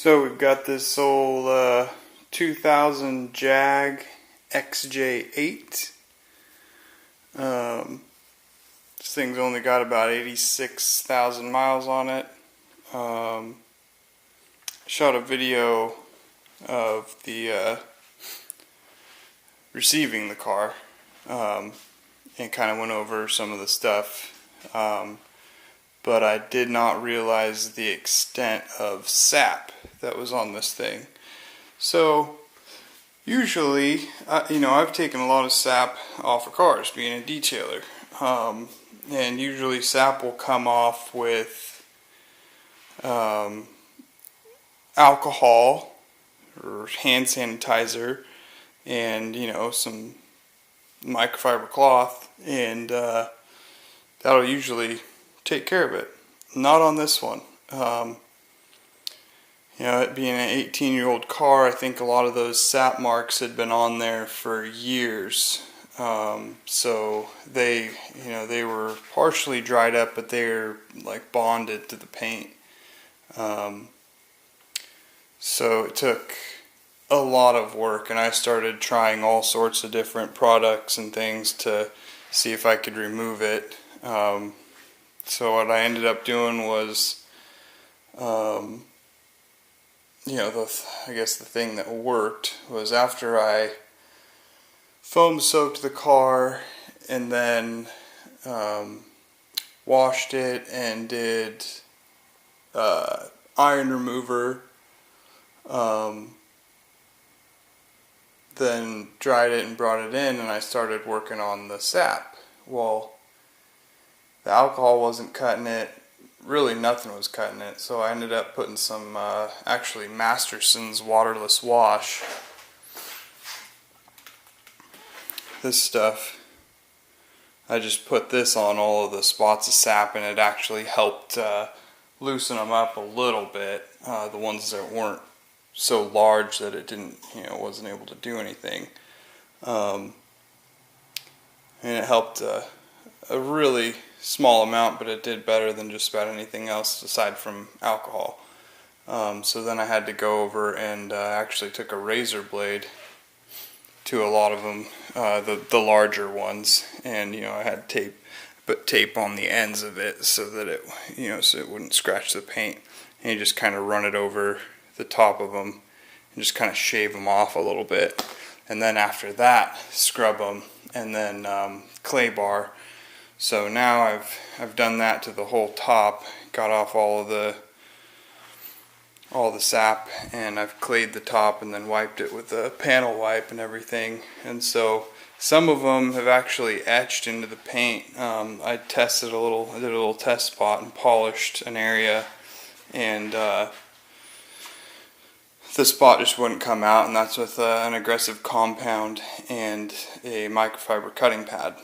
So we've got this old 2000 Jag XJ8. This thing's only got about 86,000 miles on it. Shot a video of the receiving the car and kind of went over some of the stuff. But I did not realize the extent of sap that was on this thing. So usually, I've taken a lot of sap off of cars being a detailer, and usually sap will come off with alcohol or hand sanitizer and some microfiber cloth, and that'll usually take care of it. Not on this one. It being an 18-year-old car, I think a lot of those sap marks had been on there for years. So they were partially dried up, but they're like bonded to the paint. So it took a lot of work, and I started trying all sorts of different products and things to see if I could remove it. So what I ended up doing was, I guess the thing that worked was after I foam soaked the car and then washed it and did iron remover, then dried it and brought it in, and I started working on the sap. Well, the alcohol wasn't cutting it. Really nothing was cutting it. So I ended up putting some, actually Masterson's waterless wash. This stuff, I just put this on all of the spots of sap, and it actually helped loosen them up a little bit. The ones that weren't so large that it didn't, wasn't able to do anything. And it helped a really small amount, but it did better than just about anything else aside from alcohol. So then I had to go over and actually took a razor blade to a lot of them, the larger ones, and I had put tape on the ends of it so that it so it wouldn't scratch the paint, and you just kind of run it over the top of them and just kind of shave them off a little bit, and then after that scrub them, and then clay bar. So now I've done that to the whole top, got off all the sap, and I've clayed the top and then wiped it with a panel wipe and everything. And so some of them have actually etched into the paint. I did a little test spot and polished an area, and the spot just wouldn't come out, and that's with an aggressive compound and a microfiber cutting pad.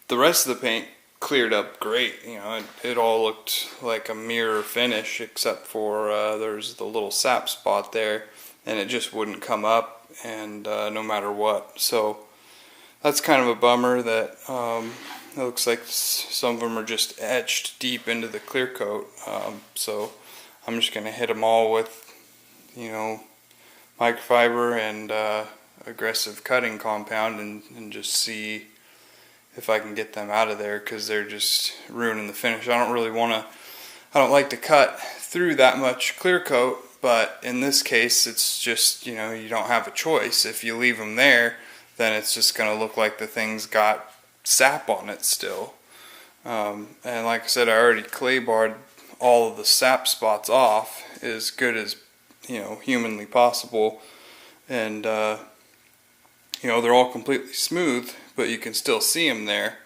The rest of the paint cleared up great. It all looked like a mirror finish, except for there's the little sap spot there, and it just wouldn't come up, and no matter what. So that's kind of a bummer that it looks like some of them are just etched deep into the clear coat. So I'm just going to hit them all with microfiber and aggressive cutting compound, and just see if I can get them out of there, because they're just ruining the finish. I don't like to cut through that much clear coat, but in this case it's just, you don't have a choice. If you leave them there, then it's just going to look like the thing's got sap on it still. And like I said, I already clay barred all of the sap spots off as good as humanly possible, and they're all completely smooth, but you can still see them there.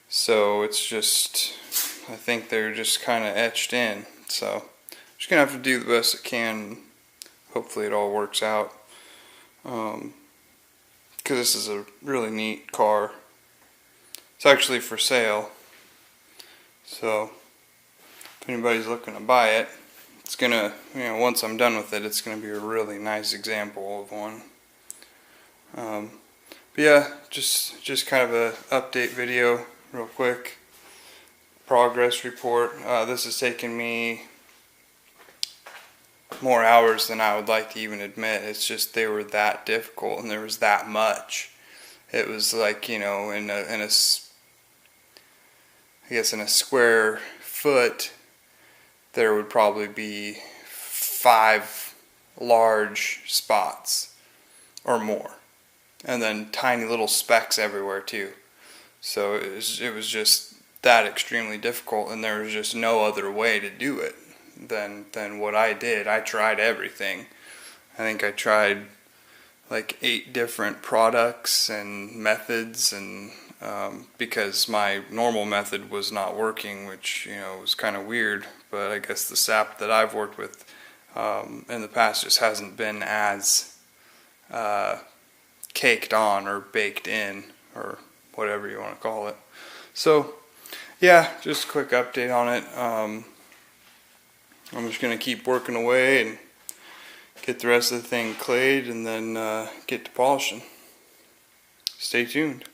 So it's just, I think they're just kind of etched in. So I'm just gonna have to do the best I can. Hopefully it all works out, because this is a really neat car. It's actually for sale, so if anybody's looking to buy it, it's gonna, once I'm done with it, it's gonna be a really nice example of one. But yeah, just kind of a update video real quick. Progress report. This has taken me more hours than I would like to even admit. It's just they were that difficult, and there was that much. It was like, you know, in a square foot, there would probably be 5 large spots or more, and then tiny little specks everywhere too. So it was just that extremely difficult, and there was just no other way to do it than what I did. I tried everything. I think I tried like 8 different products and methods, and because my normal method was not working, which, you know, was kind of weird, but I guess the sap that I've worked with in the past just hasn't been as caked on or baked in, or whatever you want to call it. So yeah, just a quick update on it. I'm just going to keep working away and get the rest of the thing clayed, and then get to polishing. Stay tuned.